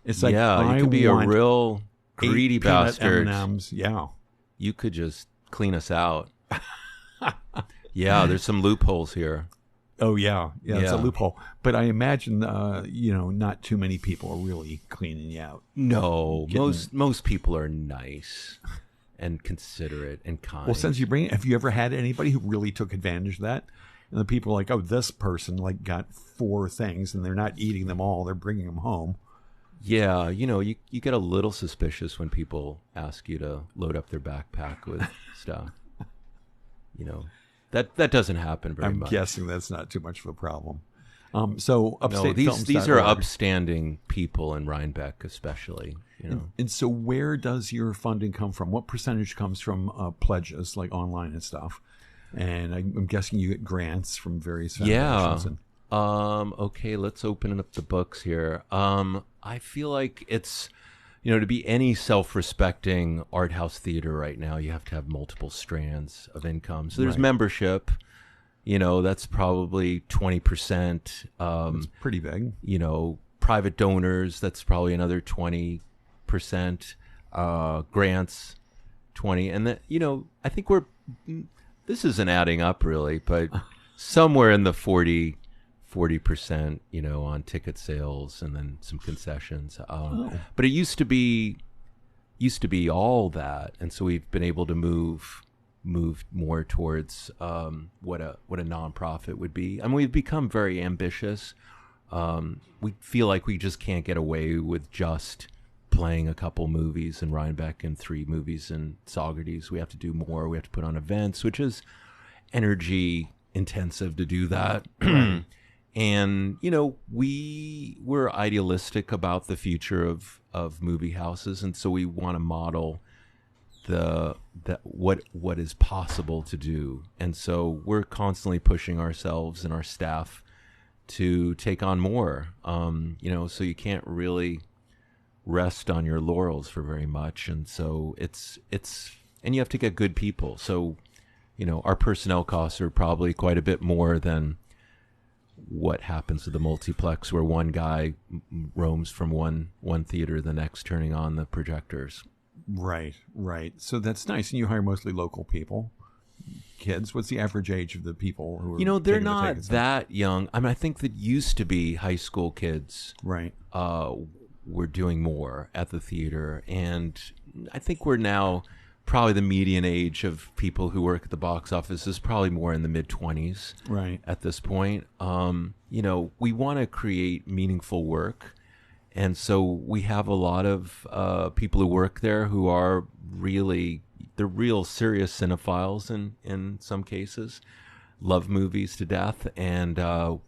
It's like, you could be a real greedy bastard. M&Ms. Yeah. You could just clean us out. Yeah, there's some loopholes here. Oh, yeah. It's a loophole. But I imagine, not too many people are really cleaning you out. No, most people are nice and considerate and kind. Well, since you bring it, have you ever had anybody who really took advantage of that? And the people are like, oh, this person got 4 things, and they're not eating them all. They're bringing them home. Yeah, you get a little suspicious when people ask you to load up their backpack with stuff. That doesn't happen very much. I'm guessing that's not too much of a problem. So Upstate no, Films. These are upstanding people in Rhinebeck, especially. And so, where does your funding come from? What percentage comes from pledges, like online and stuff? And I'm guessing you get grants from various foundations. Okay, let's open up the books here. I feel like it's, to be any self-respecting art house theater right now, you have to have multiple strands of income. So there's membership, that's probably 20%. It's pretty big. Private donors, that's probably another 20%. Grants, 20. And that, I think this isn't adding up really, but somewhere in the 40%, on ticket sales, and then some concessions. But it used to be all that, and so we've been able to move more towards what a nonprofit would be. I mean, we've become very ambitious. We feel like we just can't get away with just playing a couple movies in Rhinebeck and 3 movies in Saugerties. We have to do more. We have to put on events, which is energy intensive to do that. And, we're idealistic about the future of movie houses. And so we want to model what is possible to do. And so we're constantly pushing ourselves and our staff to take on more, so you can't really rest on your laurels for very much. And so and you have to get good people. So, our personnel costs are probably quite a bit more than what happens to the multiplex, where one guy roams from one theater to the next, turning on the projectors. Right. So that's nice. And you hire mostly local people, kids. What's the average age of the people who are they're not that young. I mean, I think that used to be high school kids. Right. Were doing more at the theater, and I think we're now probably the median age of people who work at the box office is probably more in the mid-20s. Right. At this point. We want to create meaningful work. And so we have a lot of people who work there who are they're real serious cinephiles in some cases, love movies to death, and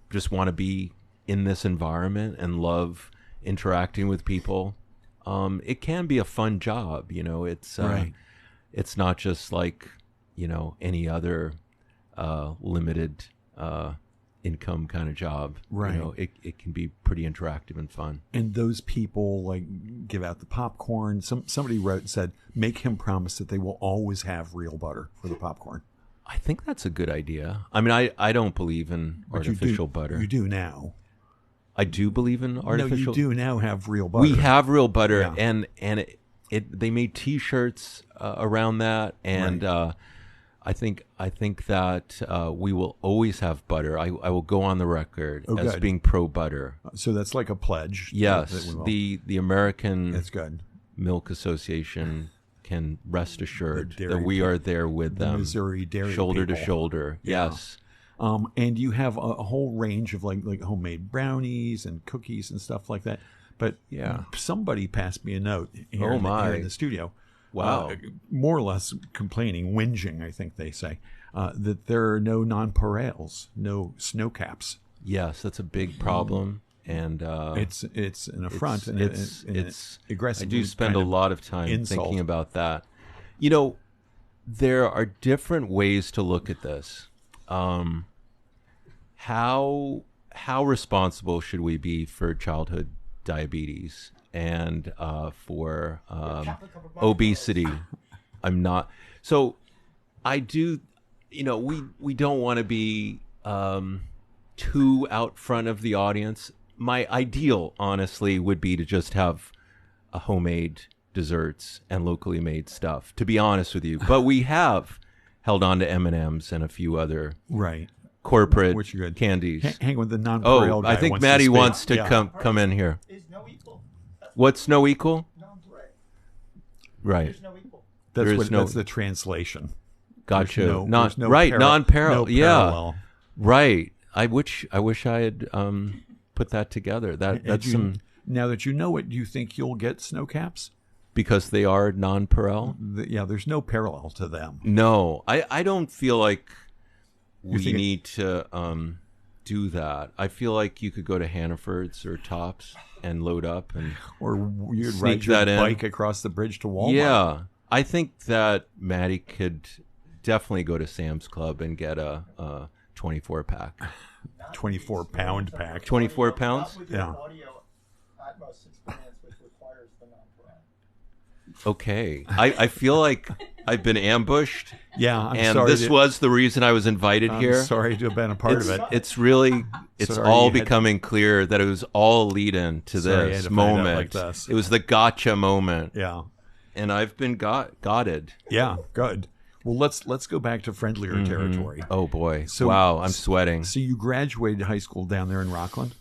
just want to be in this environment and love interacting with people. it can be a fun job. It's Right. it's not just like any other limited income kind of job. Right. It can be pretty interactive and fun. And those people like give out the popcorn. Somebody said, make him promise that they will always have real butter for the popcorn. I think that's a good idea. I mean, I don't believe in artificial butter. You do now. I do believe in artificial. No, you do now have real butter. We have real butter, Yeah. and they made T-shirts around that, and Right. I think that we will always have butter. I will go on the record as good. being pro butter. So that's like a pledge. Yes, that we will. the American That's good. Milk Association can rest assured dairy that we are there with The them, Missouri dairy shoulder to people. shoulder. Yeah. Yes. And you have a whole range of like homemade brownies and cookies and stuff like that. But Yeah. somebody passed me a note here, Oh, here my. in the studio. Wow. More or less complaining, whinging, I think they say, that there are no nonpareils, no snow caps. Yes, that's a big problem, and It's an affront. it's aggressive. I do spend a lot of time insult. thinking about that. There are different ways to look at this. How responsible should we be for childhood diabetes and for obesity? I'm not. So I do. We don't want to be too out front of the audience. My ideal, honestly, would be to just have a homemade desserts and locally made stuff, to be honest with you. But we have held on to M&Ms and a few other Right. corporate Which are good. candies. Hang with the nonpareil guy. I think wants Matty speak. wants to Yeah. come in here. Is no equal. What's no equal? Non-parade. Right. There's no equal. That's there is what. no- That's the translation. Gotcha. There's no right. Non-parallel. no Yeah. parallel. Right. I wish I had put that together. That's Now that you know it, do you think you'll get snow caps? because they are non-parallel. Yeah, there's no parallel to them. No, I don't feel like we think need to do that. I feel like you could go to Hannaford's or Tops and load up and Or you'd Sneak ride your that in. bike across the bridge to Walmart. yeah. I think that Matty could definitely go to Sam's Club and get a 24 pack. 24-pound pack. 24 pounds? Not with Yeah. your audio Atmos experience, which requires the non-parade. Okay. I feel like I've been ambushed, Yeah, I'm and sorry. this was the reason I was invited I'm here. sorry to have been a part of it. It's really, it's Sorry all you had- becoming clear that it was all lead-in to Sorry I had this to find out moment. like this. It was the gotcha moment, Yeah, and I've been gotted. yeah, good. Well, let's go back to friendlier territory. Oh boy! So- Wow, I'm sweating. So you graduated high school down there in Rockland?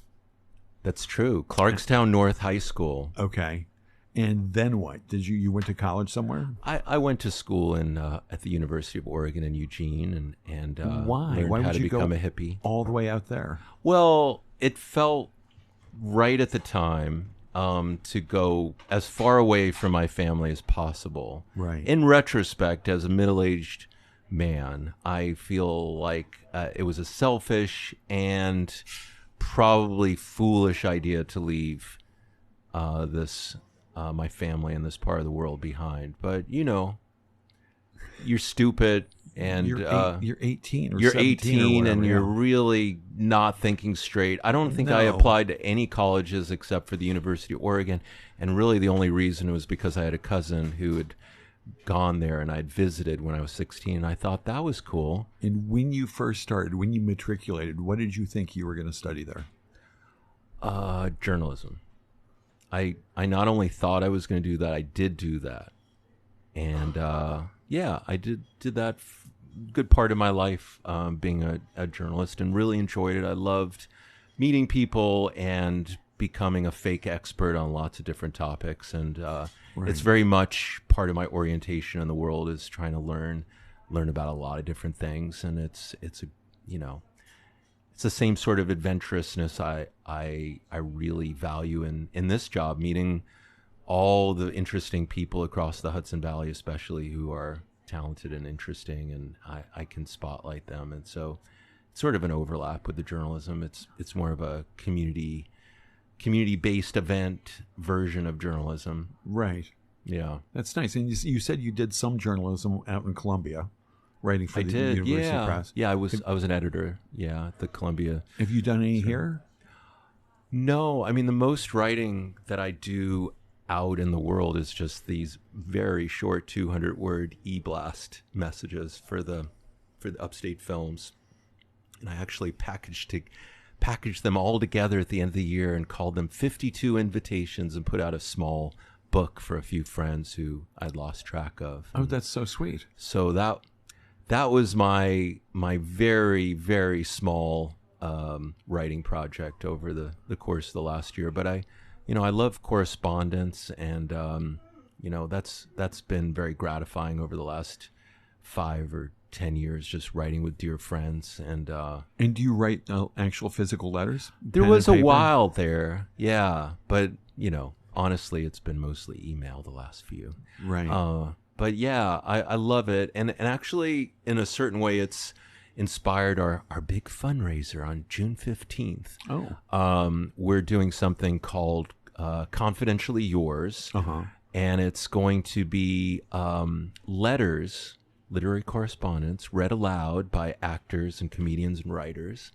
That's true. Clarkstown North High School. Okay. And then what? Did you went to college somewhere? I went to school in at the University of Oregon in Eugene, and Why? learned Why how would to you go become a hippie. all the way out there? Well, it felt right at the time to go as far away from my family as possible. Right. In retrospect, as a middle-aged man, I feel like it was a selfish and probably foolish idea to leave this my family in this part of the world behind. But you're stupid. And you're 18 or you're 17 or 18 whatever, and you're yeah. really not thinking straight. I don't think I No. applied to any colleges except for the University of Oregon. And really the only reason was because I had a cousin who had gone there and I'd visited when I was 16. And I thought that was cool. And when you first started, when you matriculated, what did you think you were going to study there? Journalism. I not only thought I was going to do that, I did do that. And yeah, I did that good part of my life being a journalist, and really enjoyed it. I loved meeting people and becoming a fake expert on lots of different topics. And it's very much part of my orientation in the world is trying to learn about a lot of different things. And it's the same sort of adventurousness I really value in this job, meeting all the interesting people across the Hudson Valley, especially, who are talented and interesting, and I can spotlight them. And so it's sort of an overlap with the journalism. It's more of a community community-based event version of journalism. Right. Yeah. That's nice. And you said you did some journalism out in Columbia, writing for the University Press. Yeah, I was an editor, at the Columbia. Have you done any here? No, I mean, the most writing that I do out in the world is just these very short 200-word e-blast messages for the Upstate Films. And I actually packaged them all together at the end of the year and called them 52 invitations and put out a small book for a few friends who I'd lost track of. Oh, that's so sweet. So that was my very, very small writing project over the course of the last year. But I love correspondence, and that's been very gratifying over the last 5 or 10 years, just writing with dear friends. And do you write actual physical letters? There was a while there, but honestly, it's been mostly email the last few. Right. But yeah, I love it, and actually, in a certain way, it's inspired our big fundraiser on June 15th. Oh. We're doing something called Confidentially Yours, and it's going to be letters, literary correspondence, read aloud by actors and comedians and writers,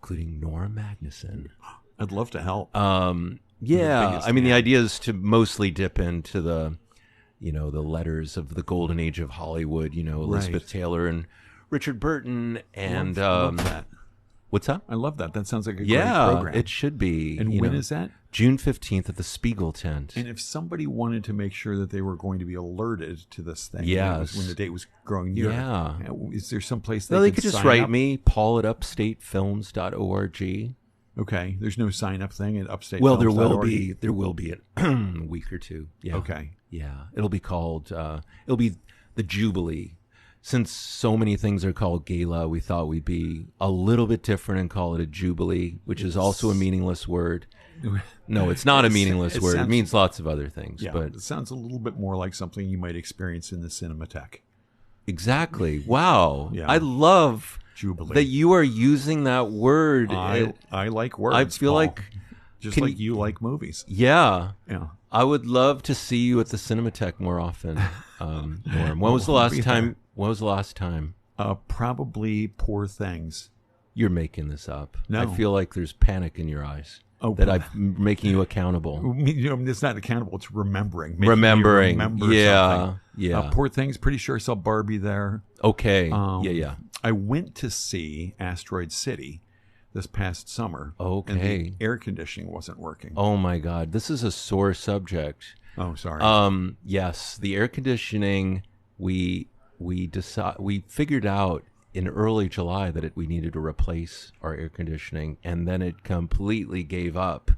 including Nora Magnusson. I'd love to help. The idea is to mostly dip into the letters of the golden age of Hollywood, Elizabeth Taylor and Richard Burton, and love that. What's that? I love that. That sounds like a great program. It should be. And when is that? June 15th at the Spiegel tent. And if somebody wanted to make sure that they were going to be alerted to this thing, when the date was growing near, is there some place they could just write me, Paul at upstatefilms.org. Okay, there's no sign up thing at Upstate. Well, there will be in a week or two. Yeah. Okay. Yeah, it'll be called. It'll be the Jubilee. Since so many things are called gala, we thought we'd be a little bit different and call it a jubilee, which is also a meaningless word. No, it's not a meaningless word. It means lots of other things. Yeah, but it sounds a little bit more like something you might experience in the Cinematheque. Exactly. Wow. Yeah. I love Jubilee. that you are using that word. I like words. I feel Paul. like like you like movies. Yeah. Yeah. I would love to see you at the Cinematheque more often. Norm. When was the last time? When was the last time? Probably Poor Things. You're making this up. No. I feel like there's panic in your eyes. That I'm making you accountable. It's not accountable. It's remembering. Remembering. Remember something. Poor Things. Pretty sure I saw Barbie there. Okay. I went to see Asteroid City this past summer. Okay. And the air conditioning wasn't working. Oh my God. This is a sore subject. Oh, sorry. Yes, the air conditioning. We figured out in early July that we needed to replace our air conditioning, and then it completely gave up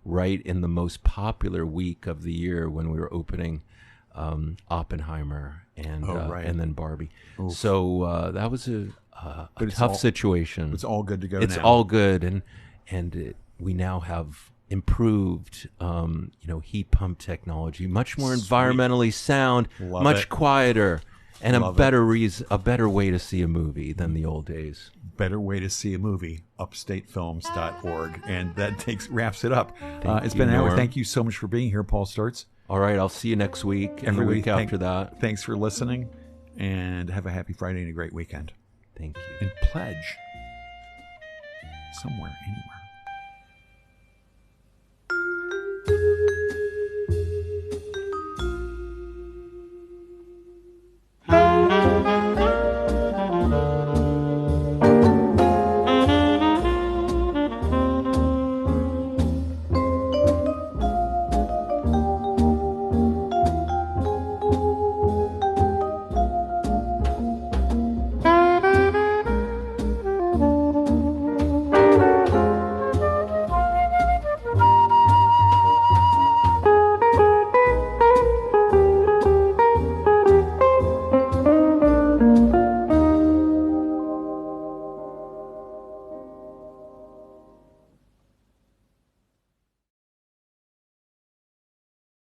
right in the most popular week of the year when we were opening Oppenheimer and then Barbie. Oof. So that was a tough situation. It's all good to go. It's now. all good, and we now have improved heat pump technology, much more environmentally sound, much quieter. And a better way to see a movie than the old days. Better way to see a movie, upstatefilms.org. And that wraps it up. It's been an hour. Thank you so much for being here, Paul Sturtz. All right, I'll see you next week and the week after that. Thanks for listening, and have a happy Friday and a great weekend. Thank you. And pledge somewhere, anywhere.